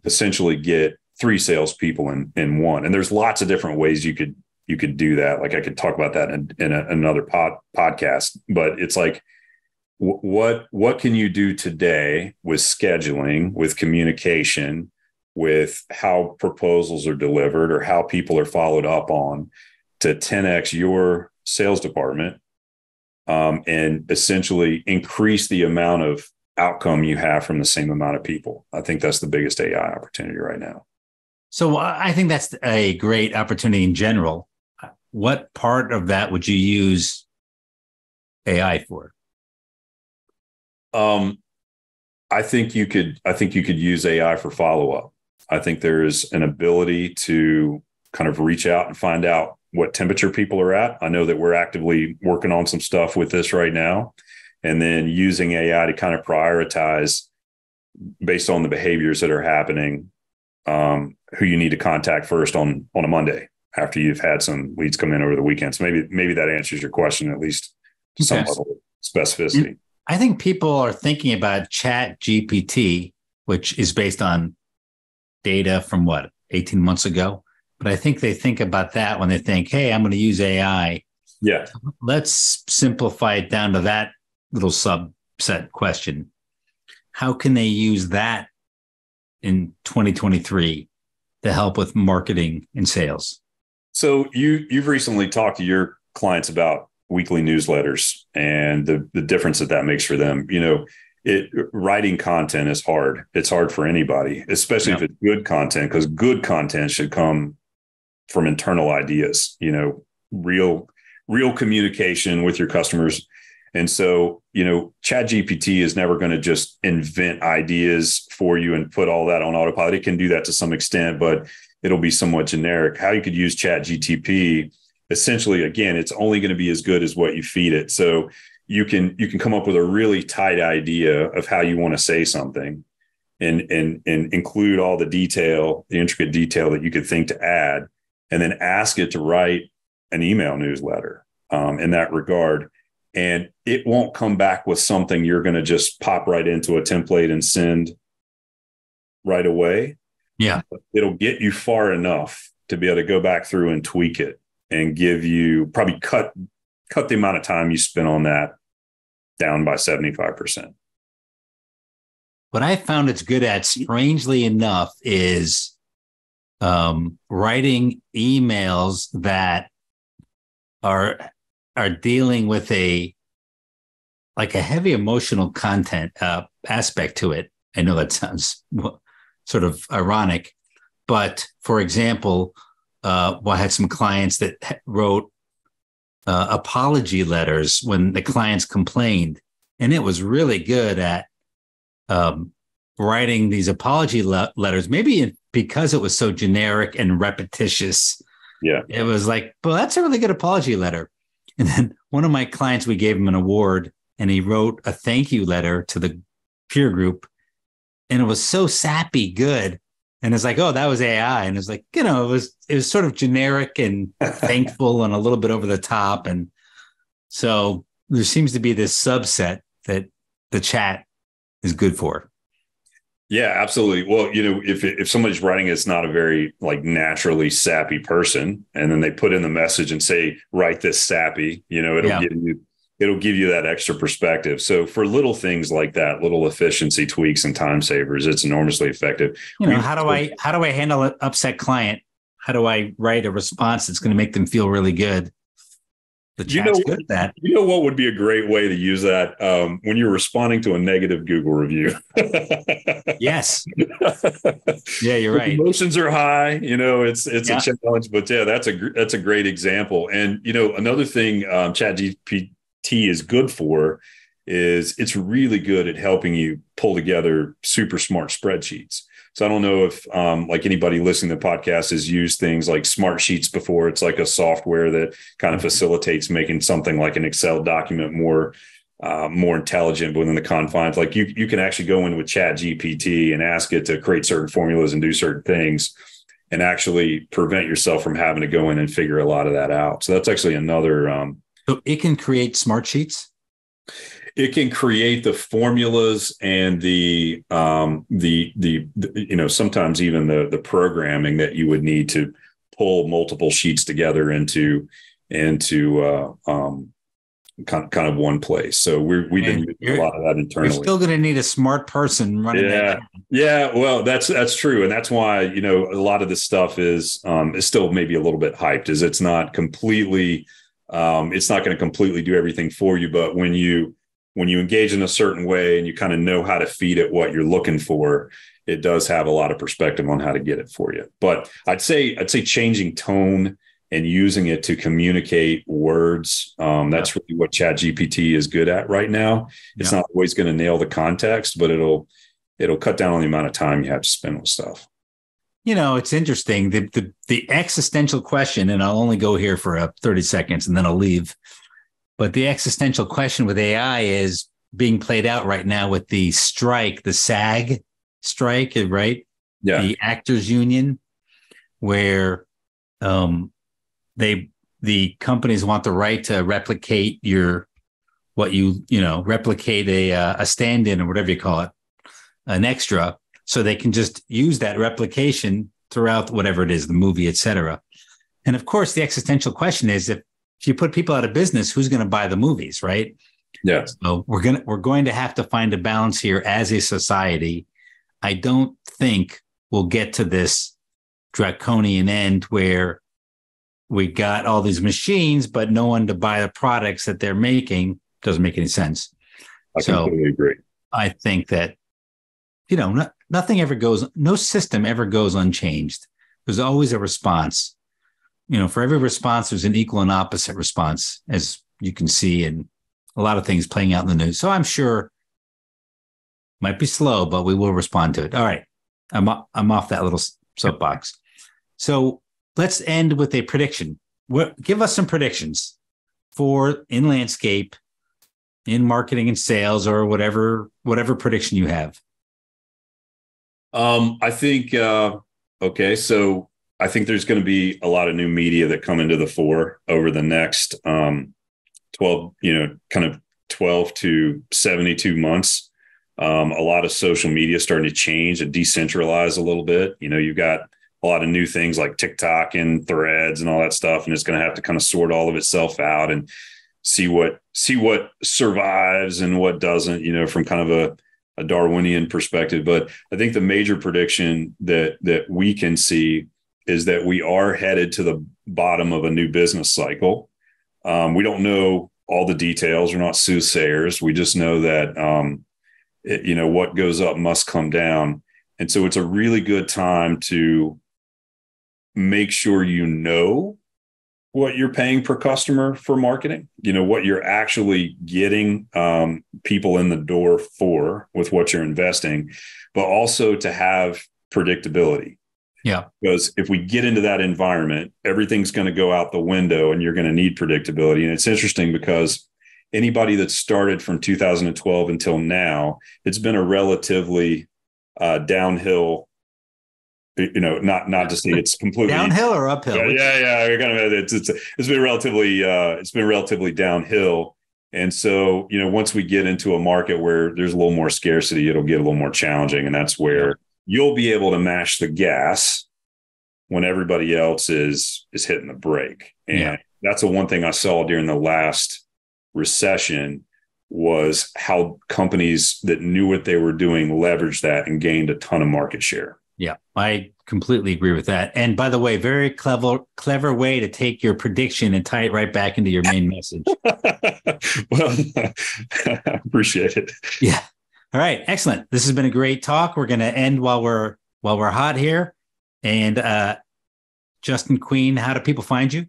essentially get 3 salespeople in one. And there's lots of different ways you could do that. Like I could talk about that in another podcast, but it's like, what can you do today with scheduling, with communication, with how proposals are delivered or how people are followed up on to 10x your sales department, and essentially increase the amount of outcome you have from the same amount of people? I think that's the biggest AI opportunity right now. So I think that's a great opportunity in general. What part of that would you use AI for? I think you could use AI for follow-up. I think there's an ability to kind of reach out and find out what temperature people are at. I know that we're actively working on some stuff with this right now, and then using AI to kind of prioritize based on the behaviors that are happening, who you need to contact first on a Monday after you've had some leads come in over the weekend. So maybe that answers your question, at least to some level of specificity. I think people are thinking about Chat GPT, which is based on data from 18 months ago. But I think they think about that when they think, hey, I'm going to use AI. Yeah. Let's simplify it down to that little subset question. How can they use that in 2023 to help with marketing and sales? So you've recently talked to your clients about weekly newsletters and the difference that makes for them. Writing content is hard. It's hard for anybody, especially if it's good content, because good content should come from internal ideas, real communication with your customers. And so, ChatGPT is never going to just invent ideas for you and put all that on autopilot. It can do that to some extent, but it'll be somewhat generic. How you could use ChatGPT, essentially, again, it's only going to be as good as what you feed it. So you can come up with a really tight idea of how you want to say something and include all the intricate detail that you could think to add, and then ask it to write an email newsletter in that regard. And it won't come back with something you're going to just pop right into a template and send right away. Yeah. It'll get you far enough to be able to go back through and tweak it and give you probably cut the amount of time you spend on that down by 75%. What I found it's good at, strangely enough, is writing emails that are dealing with a heavy emotional content aspect to it. I know that sounds sort of ironic, but for example, I had some clients that wrote apology letters when the clients complained, and it was really good at writing these apology letters, maybe because it was so generic and repetitious. Yeah. It was like, well, that's a really good apology letter. And then one of my clients, we gave him an award, and he wrote a thank you letter to the peer group. And it was so sappy good. And it's like, oh, that was AI. And it's like, it was sort of generic and thankful and a little bit over the top. And so there seems to be this subset that the chat is good for. Yeah, absolutely. Well, if somebody's writing, it's not a very naturally sappy person, and then they put in the message and say, write this sappy, it'll give you that extra perspective. So for little things like that, little efficiency tweaks and time savers, it's enormously effective. How do I handle an upset client? How do I write a response that's going to make them feel really good? The chat's good at that. What would be a great way to use that when you're responding to a negative Google review? Yes. Yeah, you're right. Emotions are high. It's a challenge, but yeah, that's a great example. And another thing ChatGPT is good for is it's really good at helping you pull together super smart spreadsheets. So I don't know if anybody listening to the podcast has used things like Smart Sheets before. It's like a software that kind of facilitates making something like an Excel document more intelligent within the confines. Like you can actually go in with ChatGPT and ask it to create certain formulas and do certain things, and actually prevent yourself from having to go in and figure a lot of that out. So that's actually another. So it can create smart sheets. It can create the formulas and the sometimes even the programming that you would need to pull multiple sheets together into kind of one place. So we've been using a lot of that internally. You're still going to need a smart person running that. Yeah. Well, that's true, and that's why a lot of this stuff is still maybe a little bit hyped. Is it's not completely it's not going to completely do everything for you, but when you engage in a certain way and you kind of know how to feed it what you're looking for, it does have a lot of perspective on how to get it for you. But I'd say changing tone and using it to communicate words, that's really what ChatGPT is good at right now. It's not always going to nail the context, but it'll cut down on the amount of time you have to spend with stuff. It's interesting. The existential question, and I'll only go here for 30 seconds and then I'll leave. But the existential question with AI is being played out right now with the strike, the SAG strike, right? Yeah. The actors union, where the companies want the right to replicate replicate a stand-in or whatever you call it, an extra. so they can just use that replication throughout whatever it is, the movie, et cetera. And of course, the existential question is, if you put people out of business, who's going to buy the movies, right? Yeah. So we're going to have to find a balance here as a society. I don't think we'll get to this draconian end where we got all these machines, but no one to buy the products that they're making. Doesn't make any sense. I completely agree. I think that, nothing ever goes, no system ever goes unchanged. There's always a response. For every response, there's an equal and opposite response, as you can see in a lot of things playing out in the news. So I'm sure might be slow, but we will respond to it. All right. I'm off that little soapbox. So let's end with a prediction. Give us some predictions for in landscape, in marketing and sales, or whatever prediction you have. I think, okay. So I think there's going to be a lot of new media that come into the fore over the next 12 to 72 months. A lot of social media starting to change and decentralize a little bit. You've got a lot of new things like TikTok and Threads and all that stuff, and it's going to have to kind of sort all of itself out and see what survives and what doesn't, from kind of a Darwinian perspective. But I think the major prediction that we can see is that we are headed to the bottom of a new business cycle. We don't know all the details. We're not soothsayers. We just know that, what goes up must come down. And so it's a really good time to make sure what you're paying per customer for marketing, what you're actually getting people in the door for with what you're investing, but also to have predictability. Yeah. Because if we get into that environment, everything's going to go out the window and you're going to need predictability. And it's interesting because anybody that started from 2012 until now, it's been a relatively downhill, not to say it's completely downhill or uphill. Yeah. It's been relatively downhill. And so, once we get into a market where there's a little more scarcity, it'll get a little more challenging. And that's where you'll be able to mash the gas when everybody else is hitting the brake. And that's the one thing I saw during the last recession was how companies that knew what they were doing leveraged that and gained a ton of market share. Yeah, I completely agree with that. And by the way, very clever way to take your prediction and tie it right back into your main message. Well, I appreciate it. Yeah. All right. Excellent. This has been a great talk. We're going to end while we're hot here. And Justin Queen, how do people find you?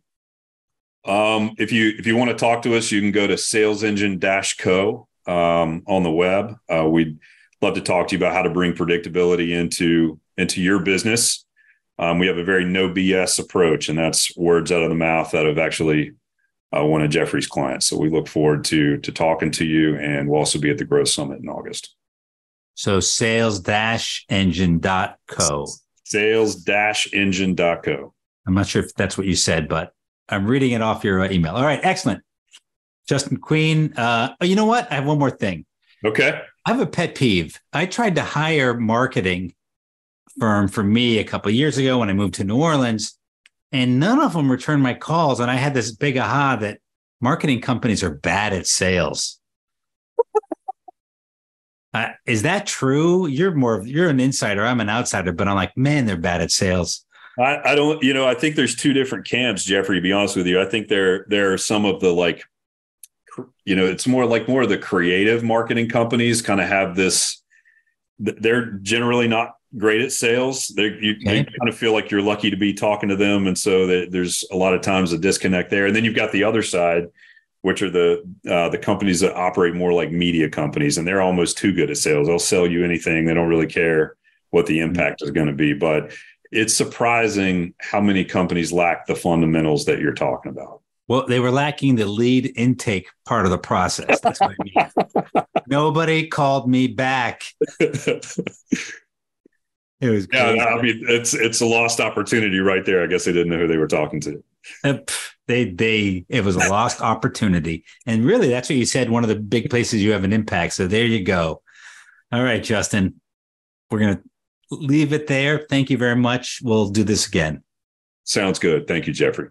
If you want to talk to us, you can go to salesengine-co on the web. We'd love to talk to you about how to bring predictability into your business. We have a very no BS approach, and that's words out of the mouth out of actually one of Jeffrey's clients. So we look forward to talking to you, and we'll also be at the Growth Summit in August. So sales-engine.co. Sales-engine.co. I'm not sure if that's what you said, but I'm reading it off your email. All right. Excellent. Justin Queen. You know what? I have one more thing. Okay. I have a pet peeve. I tried to hire marketing firm for me a couple of years ago when I moved to New Orleans, and none of them returned my calls. And I had this big aha that marketing companies are bad at sales. Is that true? You're an insider. I'm an outsider, but I'm like, man, they're bad at sales. I don't, I think there's two different camps, Jeffrey, to be honest with you. I think there are some of the it's more of the creative marketing companies kind of have this, they're generally not great at sales. They kind of feel like you're lucky to be talking to them. And so there's a lot of times a disconnect there. And then you've got the other side, which are the companies that operate more like media companies, and they're almost too good at sales. They'll sell you anything. They don't really care what the impact is going to be. But it's surprising how many companies lack the fundamentals that you're talking about. Well, they were lacking the lead intake part of the process. That's what I mean. Nobody called me back. It was crazy. Yeah, I mean, it's a lost opportunity right there. I guess they didn't know who they were talking to. It was a lost opportunity. And really, that's what you said, one of the big places you have an impact. So there you go. All right, Justin, we're going to leave it there. Thank you very much. We'll do this again. Sounds good. Thank you, Jeffrey.